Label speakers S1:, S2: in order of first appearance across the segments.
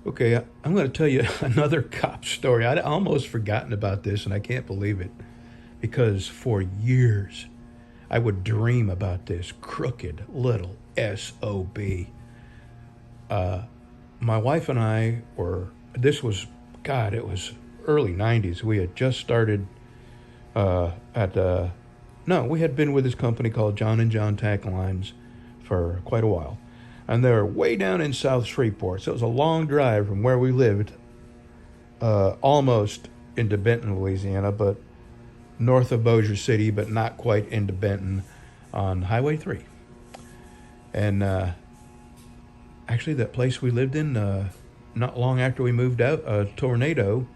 S1: Okay, I'm going to tell you another cop story. I'd almost forgotten about this, and I can't believe it because for years I would dream about this crooked little SOB. My wife and I were, this was, God, it was early 90s. We had just started at, no, we had been with this company called John and John Tack Lines for quite a while. And they're way down in South Shreveport. So it was a long drive from where we lived, almost into Benton, Louisiana, but north of Bossier City, but not quite into Benton on Highway 3. And actually, that place we lived in, not long after we moved out, a tornado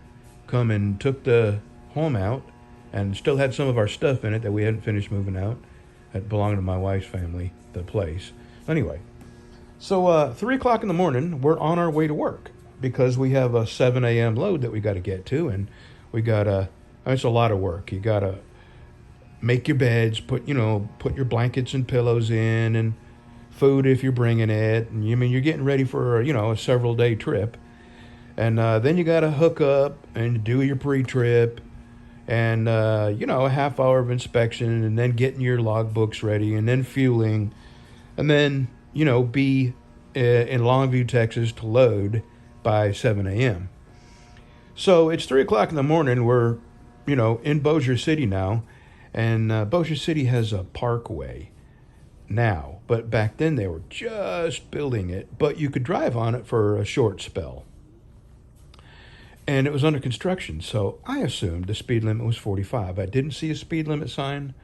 S1: come and took the home out and still had some of our stuff in it that we hadn't finished moving out. That belonged to my wife's family, the place. Anyway, so 3 o'clock in the morning, we're on our way to work because we have a 7 a.m. load that we got to get to, and we got to, it's a lot of work. You got to make your beds, put your blankets and pillows in, and food if you're bringing it. And you're getting ready for, a several day trip. And then you got to hook up and do your pre-trip and, a half hour of inspection and then getting your logbooks ready and then fueling and then, be in Longview, Texas to load by 7 a.m. So it's 3 o'clock in the morning. We're, in Bossier City now. And Bossier City has a parkway now. But back then they were just building it. But you could drive on it for a short spell. And it was under construction. So I assumed the speed limit was 45. I didn't see a speed limit sign.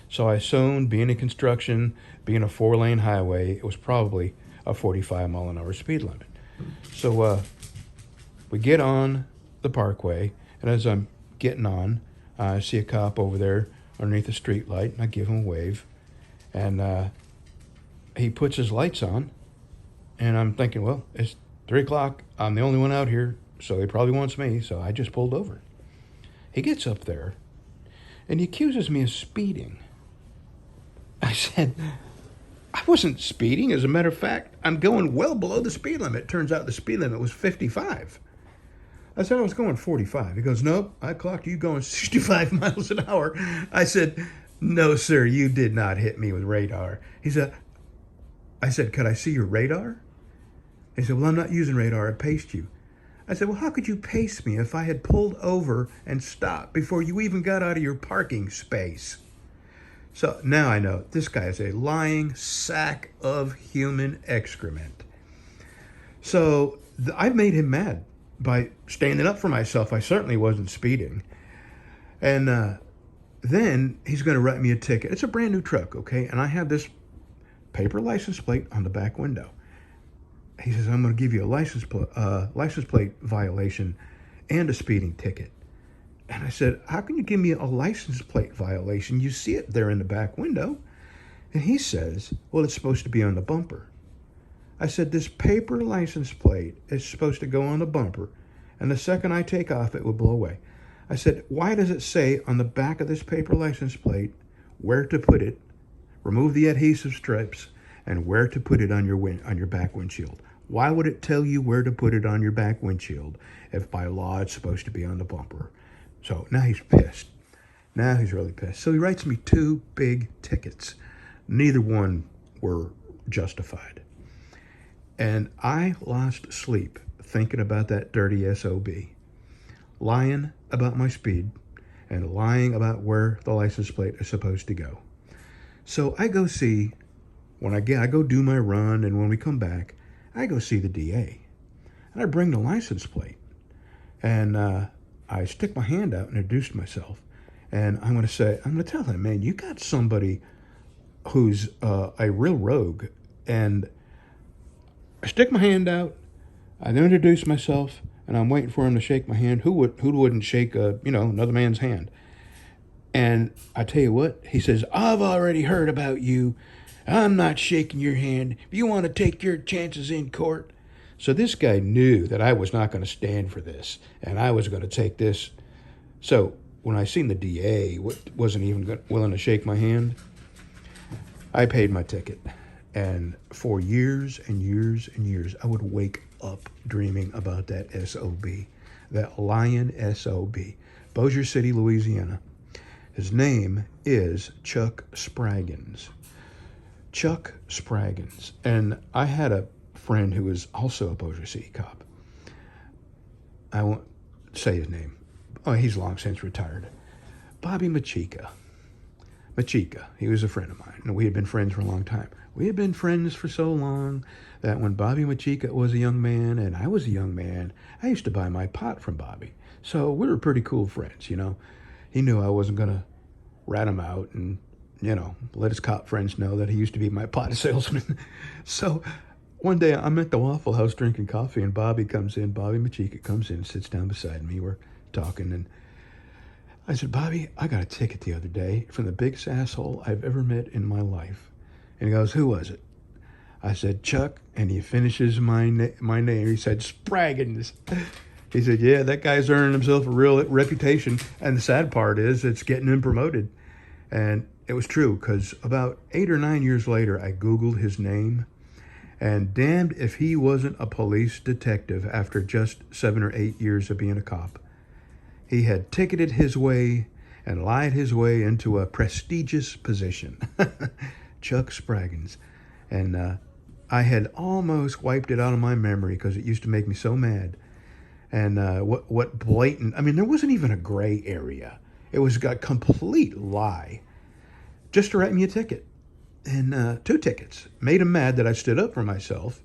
S1: So I assumed, being in construction, being a 4-lane highway, it was probably a 45-mile-an-hour speed limit. So we get on the parkway, and as I'm getting on, I see a cop over there underneath a street light, and I give him a wave. And he puts his lights on, and I'm thinking, well, it's 3 o'clock. I'm the only one out here, so he probably wants me, so I just pulled over. He gets up there, and he accuses me of speeding. I said, I wasn't speeding. As a matter of fact, I'm going well below the speed limit. Turns out the speed limit was 55. I said I was going 45. He goes, nope, I clocked you going 65 miles an hour. I said, no, sir, you did not hit me with radar. I said, could I see your radar? He said, well, I'm not using radar. I paced you. I said, well, how could you pace me if I had pulled over and stopped before you even got out of your parking space? So now I know this guy is a lying sack of human excrement. So I've made him mad by standing up for myself. I certainly wasn't speeding. And then he's going to write me a ticket. It's a brand new truck, okay? And I have this paper license plate on the back window. He says, I'm going to give you a license plate violation and a speeding ticket. And I said, how can you give me a license plate violation? You see it there in the back window. And he says, well, it's supposed to be on the bumper. I said, this paper license plate is supposed to go on the bumper, and the second I take off, it will blow away. I said, why does it say on the back of this paper license plate where to put it, remove the adhesive strips, and where to put it on your back windshield? Why would it tell you where to put it on your back windshield if by law it's supposed to be on the bumper? So now he's pissed. Now he's really pissed. So he writes me 2 big tickets. Neither one were justified. And I lost sleep thinking about that dirty SOB. Lying about my speed and lying about where the license plate is supposed to go. So I go see, I go do my run, and when we come back, I go see the DA. And I bring the license plate. And I stick my hand out and introduce myself. And I'm going to tell him, man, you got somebody who's a real rogue. And I stick my hand out, I then introduce myself, and I'm waiting for him to shake my hand. Who wouldn't shake another man's hand? And I tell you what, he says, I've already heard about you. I'm not shaking your hand. If you want to take your chances in court. So this guy knew that I was not going to stand for this, and I was going to take this. So when I seen the DA wasn't even willing to shake my hand, I paid my ticket. And for years and years and years, I would wake up dreaming about that SOB, that lion SOB, Bossier City, Louisiana. His name is Chuck Spraggins. Chuck Spraggins. And I had a friend who was also a Bossier City cop. I won't say his name. Oh, he's long since retired. Bobby Machika. He was a friend of mine, and we had been friends for a long time. We had been friends for so long that when Bobby Machika was a young man and I was a young man, I used to buy my pot from Bobby. So we were pretty cool friends, you know. He knew I wasn't going to rat him out and, you know, let his cop friends know that he used to be my pot salesman. So one day I'm at the Waffle House drinking coffee, and Bobby Machika comes in and sits down beside me. We're talking, and I said, Bobby, I got a ticket the other day from the biggest asshole I've ever met in my life. And he goes, who was it? I said, Chuck, and he finishes my name. He said, Spraggins. He said, yeah, that guy's earning himself a real reputation. And the sad part is it's getting him promoted. And it was true, because about 8 or 9 years later, I Googled his name. And damned if he wasn't a police detective after just 7 or 8 years of being a cop. He had ticketed his way and lied his way into a prestigious position. Chuck Spraggins. And I had almost wiped it out of my memory because it used to make me so mad. And what blatant, I mean, there wasn't even a gray area. It was a complete lie just to write me a ticket. And 2 tickets. Made him mad that I stood up for myself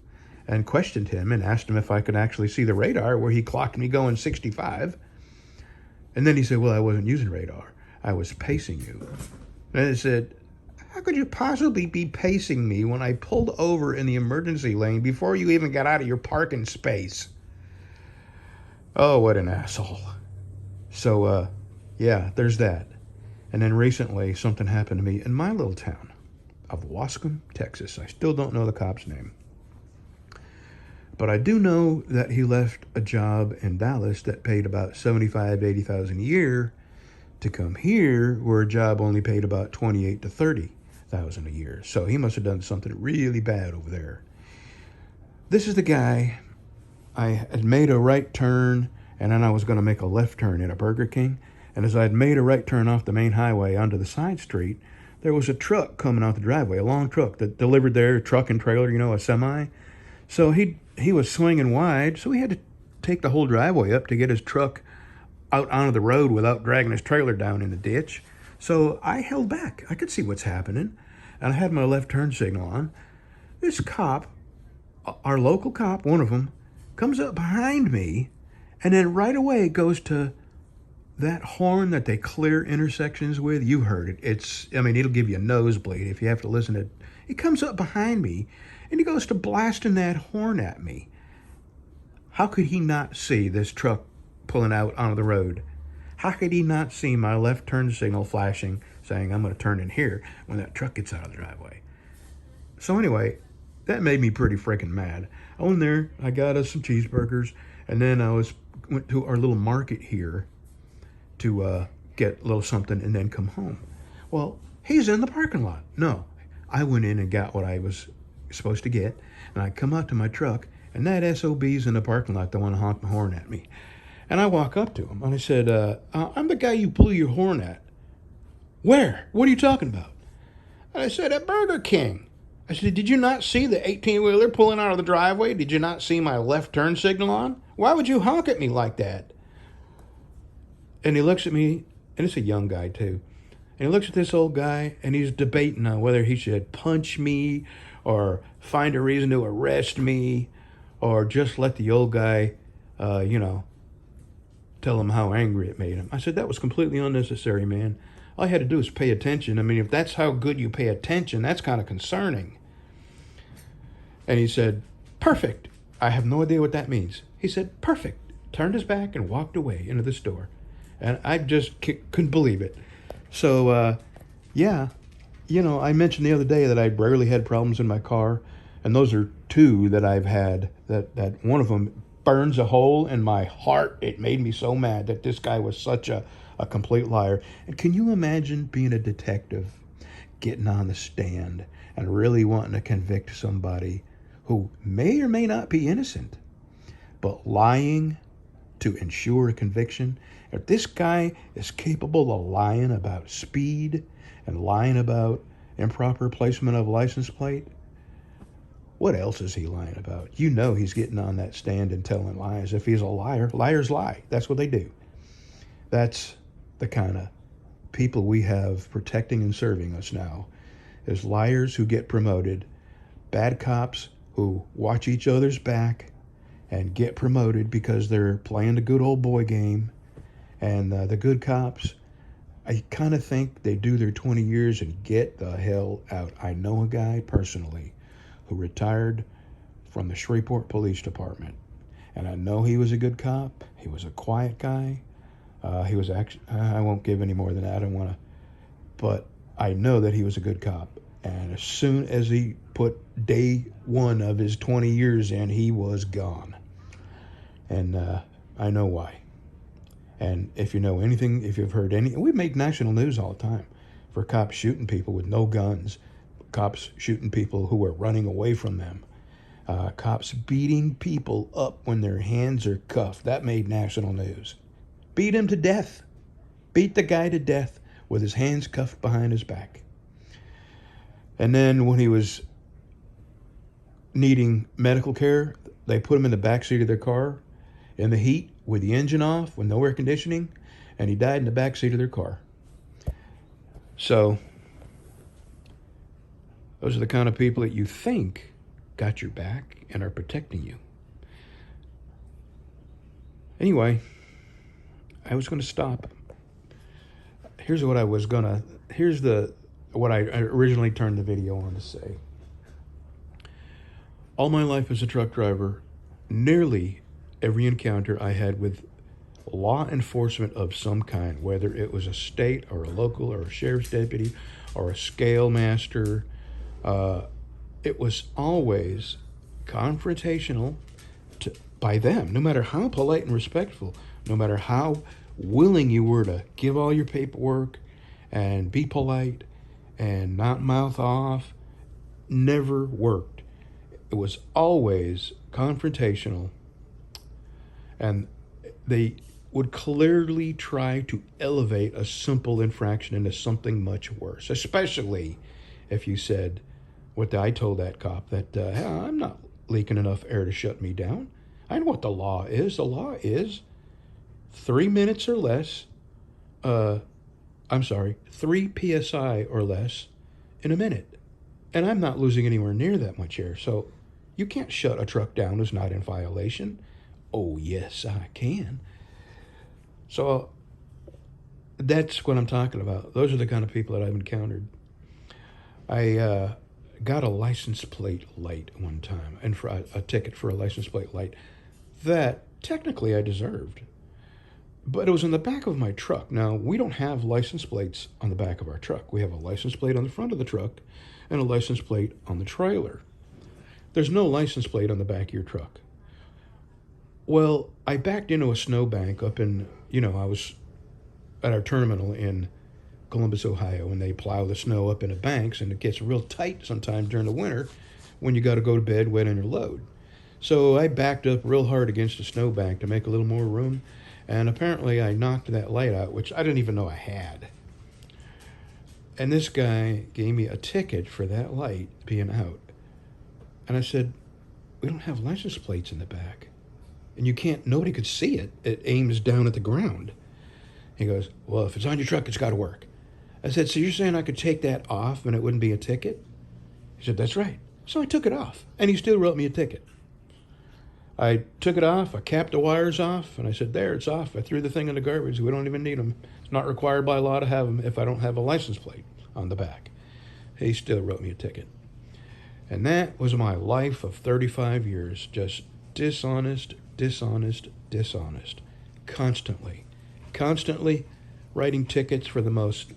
S1: and questioned him and asked him if I could actually see the radar where he clocked me going 65. And then he said, well, I wasn't using radar. I was pacing you. And I said, how could you possibly be pacing me when I pulled over in the emergency lane before you even got out of your parking space? Oh, what an asshole. So, yeah, there's that. And then recently, something happened to me in my little town of Wascom, Texas. I still don't know the cop's name. But I do know that he left a job in Dallas that paid about $75,000 to $80,000 a year to come here, where a job only paid about $28,000 to $30,000 a year. So he must have done something really bad over there. This is the guy. I had made a right turn, and then I was going to make a left turn at a Burger King. And as I had made a right turn off the main highway onto the side street, there was a truck coming out the driveway, a long truck that delivered their truck and trailer, you know, a semi. So he was swinging wide, so he had to take the whole driveway up to get his truck out onto the road without dragging his trailer down in the ditch. So I held back. I could see what's happening, and I had my left turn signal on. This cop, our local cop, one of them, comes up behind me, and then right away goes to that horn that they clear intersections with. You heard it. It'll give you a nosebleed if you have to listen to it. He comes up behind me, and he goes to blasting that horn at me. How could he not see this truck pulling out onto the road? How could he not see my left turn signal flashing, saying I'm going to turn in here when that truck gets out of the driveway? So anyway, that made me pretty freaking mad. I went there, I got us some cheeseburgers, and then went to our little market here to get a little something and then come home. Well, he's in the parking lot. No, I went in and got what I was supposed to get, and I come out to my truck, and that SOB's in the parking lot that want to honk the horn at me. And I walk up to him, and I said, I'm the guy you blew your horn at. Where? What are you talking about? And I said, at Burger King. I said, did you not see the 18-wheeler pulling out of the driveway? Did you not see my left turn signal on? Why would you honk at me like that? And he looks at me, and it's a young guy too. And he looks at this old guy, and he's debating on whether he should punch me or find a reason to arrest me or just let the old guy, tell him how angry it made him. I said, that was completely unnecessary, man. All you had to do is pay attention. I mean, if that's how good you pay attention, that's kind of concerning. And he said, perfect. I have no idea what that means. He said, perfect. Turned his back and walked away into the store. And I just couldn't believe it. So, I mentioned the other day that I rarely had problems in my car. And those are 2 that I've had. That one of them burns a hole in my heart. It made me so mad that this guy was such a complete liar. And can you imagine being a detective, getting on the stand and really wanting to convict somebody who may or may not be innocent, but lying to ensure a conviction. If this guy is capable of lying about speed and lying about improper placement of license plate, what else is he lying about? You know he's getting on that stand and telling lies. If he's a liar, liars lie. That's what they do. That's the kind of people we have protecting and serving us now, is liars who get promoted, bad cops who watch each other's back and get promoted because they're playing the good old boy game, and the good cops, I kind of think they do their 20 years and get the hell out. I know a guy personally who retired from the Shreveport Police Department, and I know he was a good cop. He was a quiet guy. He was actually, I won't give any more than that. I don't want to, but I know that he was a good cop. And as soon as he put day one of his 20 years in, he was gone. And I know why. And if you know anything, if you've heard any, we make national news all the time for cops shooting people with no guns, cops shooting people who are running away from them, cops beating people up when their hands are cuffed. That made national news. Beat him to death. Beat the guy to death with his hands cuffed behind his back. And then when he was needing medical care, they put him in the backseat of their car in the heat with the engine off, with no air conditioning, and he died in the backseat of their car. So those are the kind of people that you think got your back and are protecting you. Anyway, I was going to stop. Here's what I originally turned the video on to say. All my life as a truck driver, nearly every encounter I had with law enforcement of some kind, whether it was a state or a local or a sheriff's deputy or a scale master, it was always confrontational by them, no matter how polite and respectful, no matter how willing you were to give all your paperwork and be polite and not mouth off, never worked. It was always confrontational, and they would clearly try to elevate a simple infraction into something much worse, especially if you said what I told that cop, that hey, I'm not leaking enough air to shut me down. I know what the law is. The law is 3 minutes or less, 3 PSI or less in a minute. And I'm not losing anywhere near that much air. So you can't shut a truck down who's not in violation. Oh, yes, I can. So that's what I'm talking about. Those are the kind of people that I've encountered. I got a license plate light one time, and for a ticket for a license plate light that technically I deserved. But it was in the back of my truck. Now, we don't have license plates on the back of our truck. We have a license plate on the front of the truck and a license plate on the trailer. There's no license plate on the back of your truck. Well, I backed into a snowbank up in, I was at our terminal in Columbus, Ohio, and they plow the snow up into banks, and it gets real tight sometimes during the winter when you got to go to bed wet on your load. So I backed up real hard against the snowbank to make a little more room, and apparently I knocked that light out, which I didn't even know I had. And this guy gave me a ticket for that light being out. And I said, we don't have license plates in the back. And nobody could see it. It aims down at the ground. He goes, well, if it's on your truck, it's got to work. I said, so you're saying I could take that off and it wouldn't be a ticket? He said, that's right. So I took it off, and he still wrote me a ticket. I took it off, I capped the wires off, and I said, there, it's off. I threw the thing in the garbage. We don't even need them. It's not required by law to have them if I don't have a license plate on the back. He still wrote me a ticket. And that was my life of 35 years, just dishonest. Constantly writing tickets for the most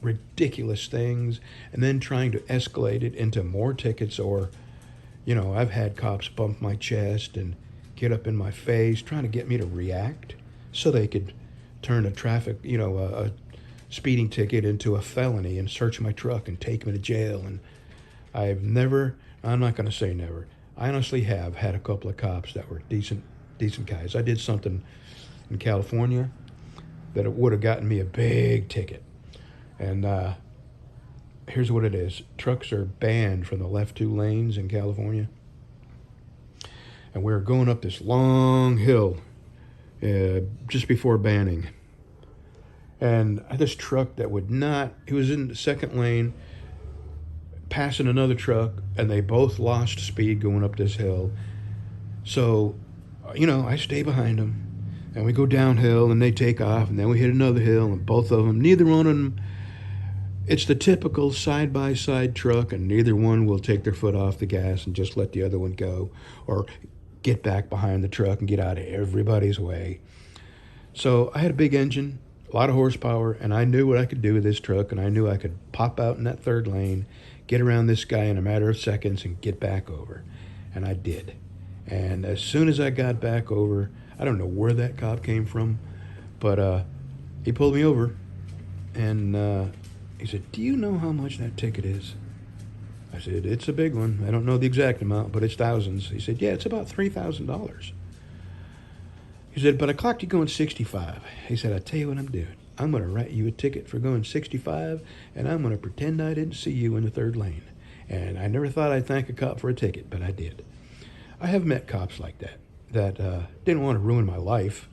S1: ridiculous things, and then trying to escalate it into more tickets. Or, I've had cops bump my chest and get up in my face, trying to get me to react so they could turn a speeding ticket into a felony and search my truck and take me to jail. And I'm not going to say never. I honestly have had a couple of cops that were decent guys. I did something in California that it would have gotten me a big ticket. And here's what it is. Trucks are banned from the left two lanes in California. And we were going up this long hill just before banning. And I had this truck that would not, he was in the second lane, passing another truck, and they both lost speed going up this hill. So, I stay behind them, and we go downhill, and they take off, and then we hit another hill, and both of them, neither one of them, it's the typical side-by-side truck, and neither one will take their foot off the gas and just let the other one go, or get back behind the truck and get out of everybody's way. So I had a big engine, a lot of horsepower, and I knew what I could do with this truck, and I knew I could pop out in that third lane, get around this guy in a matter of seconds, and get back over. And I did. And as soon as I got back over, I don't know where that cop came from, but he pulled me over, and he said, "Do you know how much that ticket is?" I said, "It's a big one. I don't know the exact amount, but it's thousands." He said, "Yeah, it's about $3,000. He said, "But I clocked you going 65. He said, "I tell you what I'm doing. I'm going to write you a ticket for going 65, and I'm going to pretend I didn't see you in the third lane." And I never thought I'd thank a cop for a ticket, but I did. I have met cops like that didn't want to ruin my life,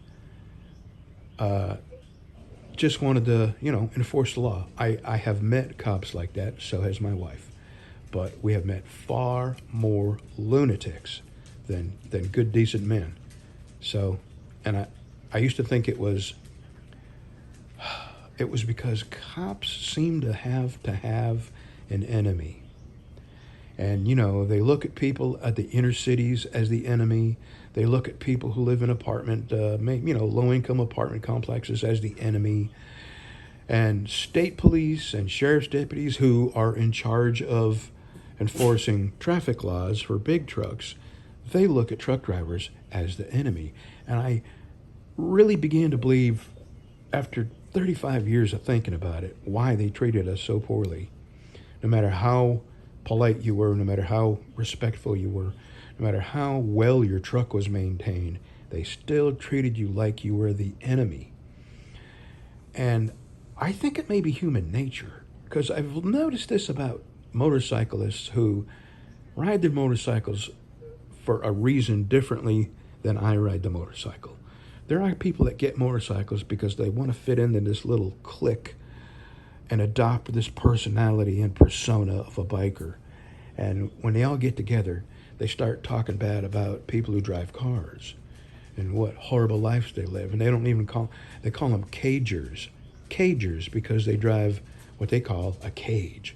S1: just wanted to, enforce the law. I have met cops like that, so has my wife. But we have met far more lunatics than good, decent men. So, and I used to think it was because cops seem to have an enemy. And, they look at people at the inner cities as the enemy. They look at people who live in low-income apartment complexes as the enemy. And state police and sheriff's deputies who are in charge of enforcing traffic laws for big trucks, they look at truck drivers as the enemy. And I really began to believe, after 35 years of thinking about it, why they treated us so poorly. No matter how polite you were, no matter how respectful you were, no matter how well your truck was maintained, they still treated you like you were the enemy. And I think it may be human nature, because I've noticed this about motorcyclists who ride their motorcycles for a reason differently than I ride the motorcycle. There are people that get motorcycles because they want to fit into this little clique and adopt this personality and persona of a biker. And when they all get together, they start talking bad about people who drive cars and what horrible lives they live. And they don't even call them cagers. Cagers, because they drive what they call a cage.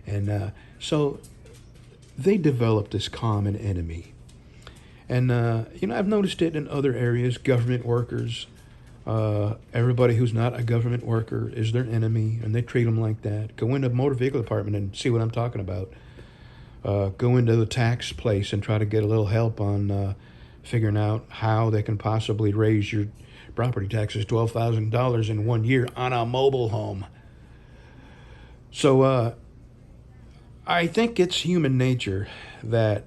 S1: And so they develop this common enemy. And, I've noticed it in other areas, government workers. Everybody who's not a government worker is their enemy, and they treat them like that. Go into a motor vehicle department and see what I'm talking about. Go into the tax place and try to get a little help on figuring out how they can possibly raise your property taxes $12,000 in 1 year on a mobile home. So I think it's human nature that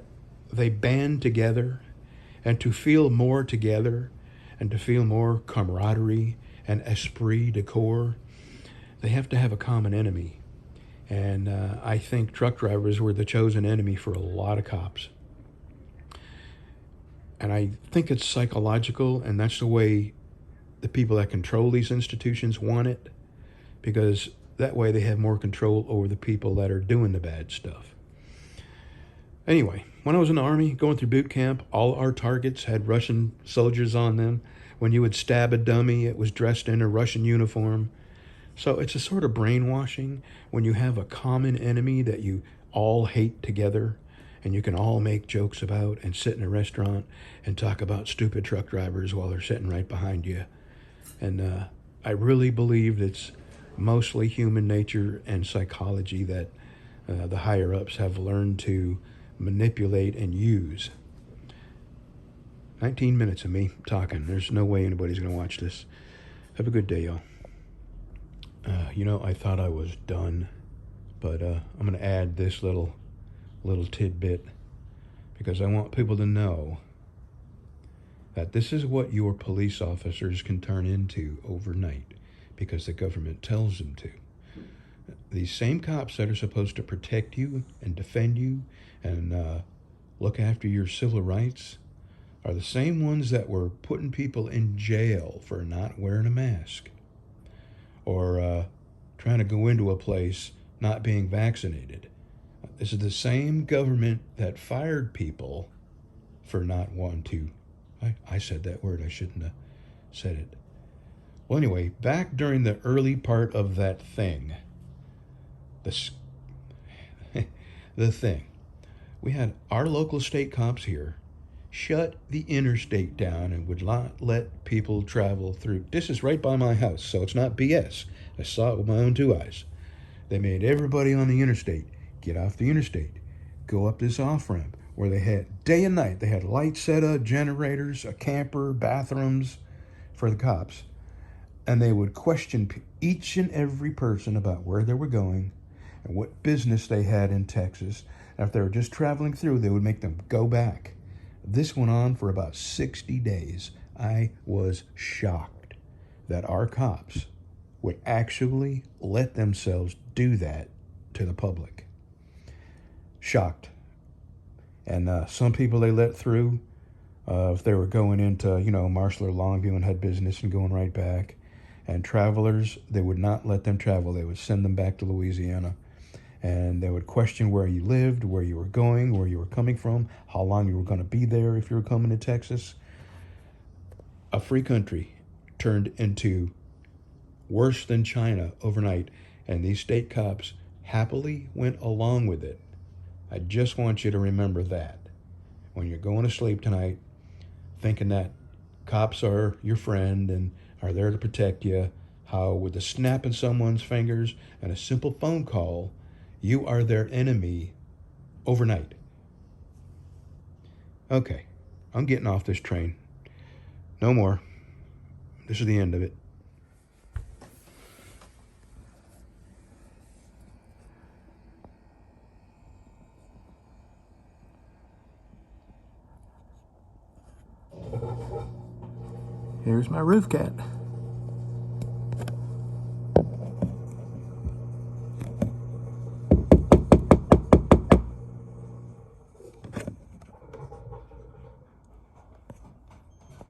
S1: they band together, and to feel more together and to feel more camaraderie and esprit de corps, they have to have a common enemy. And I think truck drivers were the chosen enemy for a lot of cops. And I think it's psychological, and that's the way the people that control these institutions want it, because that way they have more control over the people that are doing the bad stuff. Anyway, when I was in the Army, going through boot camp, all our targets had Russian soldiers on them. When you would stab a dummy, it was dressed in a Russian uniform. So it's a sort of brainwashing when you have a common enemy that you all hate together, and you can all make jokes about and sit in a restaurant and talk about stupid truck drivers while they're sitting right behind you. And I really believe it's mostly human nature and psychology that the higher-ups have learned to manipulate and use. 19 minutes of me talking. There's no way anybody's going to watch this. Have a good day, y'all. I thought I was done, but I'm going to add this little little tidbit because I want people to know that this is what your police officers can turn into overnight because the government tells them to. These same cops that are supposed to protect you and defend you and look after your civil rights are the same ones that were putting people in jail for not wearing a mask or trying to go into a place not being vaccinated. This is the same government that fired people for not wanting to. I said that word. I shouldn't have said it. Well, anyway, back during the early part of that thing, the, the thing, we had our local state cops here shut the interstate down and would not let people travel through. This is right by my house, so it's not BS. I saw it with my own two eyes. They made everybody on the interstate get off the interstate, go up this off-ramp where they had day and night. They had lights set up, generators, a camper, bathrooms for the cops. And they would question each and every person about where they were going and what business they had in Texas. And if they were just traveling through, they would make them go back. This went on for about 60 days. I was shocked that our cops would actually let themselves do that to the public. Shocked. And some people they let through if they were going into, Marshall or Longview and had business and going right back. And travelers, they would not let them travel. They would send them back to Louisiana. And they would question where you lived, where you were going, where you were coming from, how long you were going to be there if you were coming to Texas. A free country turned into worse than China overnight. And these state cops happily went along with it. I just want you to remember that. When you're going to sleep tonight, thinking that cops are your friend and are there to protect you, how with the snap of someone's fingers and a simple phone call, you are their enemy overnight. Okay, I'm getting off this train. No more. This is the end of it. Here's my roof cat.